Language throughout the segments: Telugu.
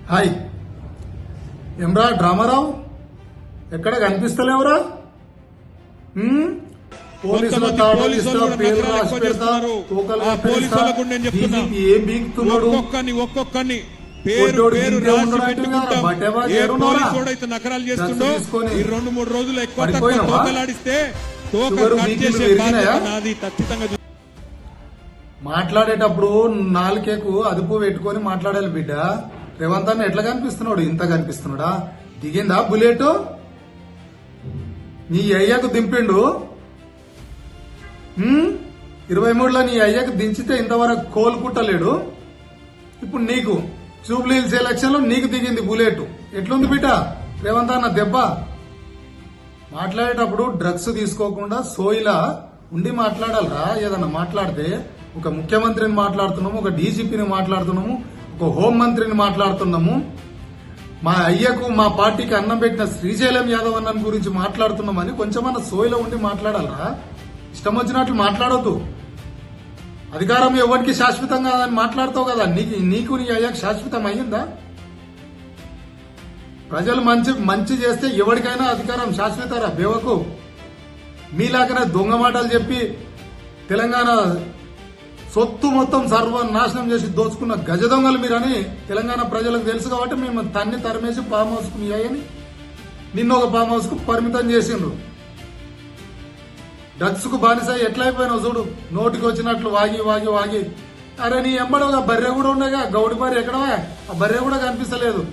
హాయ్ ఏమ్రా డ్రామారావు ఎక్కడ కనిపిస్తలేవురా? పోలీసుల తాడు ఇస్తా, పేరు రాసి పెడతా, తోకలు కట్టేస్తా, ఏం బీగుతున్నాడు? ఒక్కొక్కరిని పేరు పేరు రాసి పెట్టుకుంటాం. ఏ పోలీసు అయితే నకరాలు చేస్తుండో ఈ 2-3 రోజులు ఎక్కువ తోకలాడిస్తే తోక కట్ చేసే బాధ్యత నాది. ఖచ్చితంగా మాట్లాడేటప్పుడు నాలుకేకు అదుపు పెట్టుకొని మాట్లాడాలి బిడ్డ. రేవంత్ అన్న ఎట్లా కనిపిస్తున్నాడు? ఇంత కనిపిస్తున్నాడా? దిగిందా బుల్లెట్? నీ అయ్యకు దింపిండు. 23లో నీ అయ్యకు దించితే ఇంతవరకు కోలుకుంటలేడు. ఇప్పుడు నీకు జూబ్లీ హిల్స్ ఎలక్షన్ లో నీకు దిగింది బుల్లెట్. ఎట్లుంది బిడ్డ రేవంత్ అన్న దెబ్బ? మాట్లాడేటప్పుడు డ్రగ్స్ తీసుకోకుండా సోయిలా ఉండి మాట్లాడాలరా. ఏదన్నా మాట్లాడితే ఒక ముఖ్యమంత్రిని మాట్లాడుతున్నాము, ఒక డీజీపీని మాట్లాడుతున్నాము, ఒక హోంమంత్రిని మాట్లాడుతున్నాము, మా అయ్యకు మా పార్టీకి అన్నం పెట్టిన శ్రీశైలం యాదవ్ అన్న గురించి మాట్లాడుతున్నామని కొంచెమన్నా సోయిలో ఉండి మాట్లాడాలరా. ఇష్టం వచ్చినట్లు మాట్లాడొద్దు. అధికారం ఎవరికి శాశ్వతం కాదని మాట్లాడతావు కదా. నీకు నీ అయ్యకు శాశ్వతం అయ్యిందా? ప్రజలు మంచి చేస్తే ఎవరికైనా అధికారం శాశ్వతరా బేవకు. మీలాగనే దొంగ మాటలు చెప్పి తెలంగాణ సొత్తు మొత్తం సర్వనాశనం చేసి దోచుకున్న గజ దొంగలు మీరని తెలంగాణ ప్రజలకు తెలుసు కాబట్టి మేము తరిమేసి ఫామ్ హౌస్ కు మీ అయ్యని నిన్న ఒక ఫామ్ హౌస్ కు పరిమితం చేసిండ్రు. డ్రగ్స్ కు బానిస ఎట్లయిపోయినావు చూడు. నోటికి వచ్చినట్లు వాగి వాగి వాగి. అరే నీ ఎంబడగా బర్రె కూడా ఉండగా, గౌడి బర్రె ఎక్కడవా? ఆ బర్రె కూడా కనిపిస్తలేదు.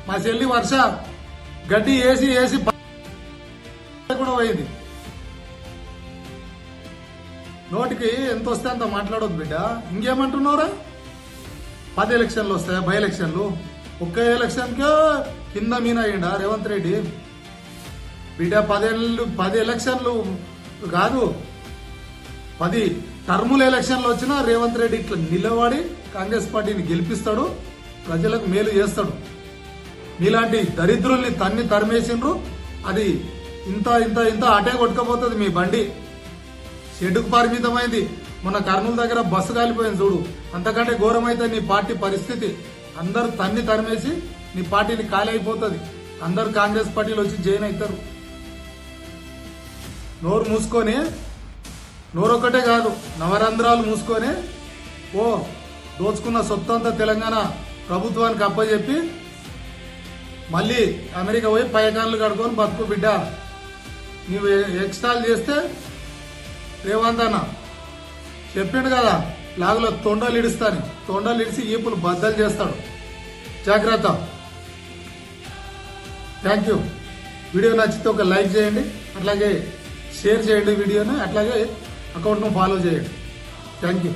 మా చెల్లి వర్ష గడ్డి వేసి కూడా పోయింది. నోటికి ఎంత వస్తే అంత మాట్లాడొద్దు బిడ్డ. ఇంకేమంటున్నావురా? 10 ఎలక్షన్లు వస్తాయా? బై ఎలక్షన్లు ఒక్క ఎలక్షన్ కే కింద మీన అయ్యిండా రేవంత్ రెడ్డి? బిడ్డ 10 ఎలక్షన్లు కాదు, 10 టర్ముల ఎలక్షన్లు వచ్చినా రేవంత్ రెడ్డి ఇట్లా నిలబడి కాంగ్రెస్ పార్టీని గెలిపిస్తాడు, ప్రజలకు మేలు చేస్తాడు. మీలాంటి దరిద్రుల్ని తరిమేసిండ్రు. అది ఇంత ఇంత ఇంత అటే కొట్టుకపోతుంది మీ బండి. షెడ్డుకు పరిమితమైంది. మొన్న కర్నూలు దగ్గర బస్సు కాలిపోయింది చూడు. అంతకంటే ఘోరమైతే నీ పార్టీ పరిస్థితి. అందరు తరిమేసి నీ పార్టీని ఖాళీ అయిపోతుంది. అందరు కాంగ్రెస్ పార్టీలో వచ్చి జాయిన్ అవుతారు. నోరు మూసుకొని, నోరొక్కటే కాదు నవరంధ్రాలు మూసుకొని దోచుకున్న సొత్తు అంతా తెలంగాణ ప్రభుత్వానికి అప్పచెప్పి మళ్ళీ అమెరికా పోయి పైకాన్లు కడుకొని బతుకు బిడ్డ. నీవు ఎక్స్ట్రాలు చేస్తే రేవంత్ అన్న చెప్పిండు కదా, లాగులో తొండలు ఇడుస్తాను, తొండలు ఇడిచి ఈపులు బద్దలు చేస్తాడు. జాగ్రత్త. Thank you. వీడియో నచ్చితే ఒక లైక్ చేయండి, అట్లాగే షేర్ చేయండి వీడియోని, అట్లాగే అకౌంట్ను ఫాలో చేయండి. Thank you.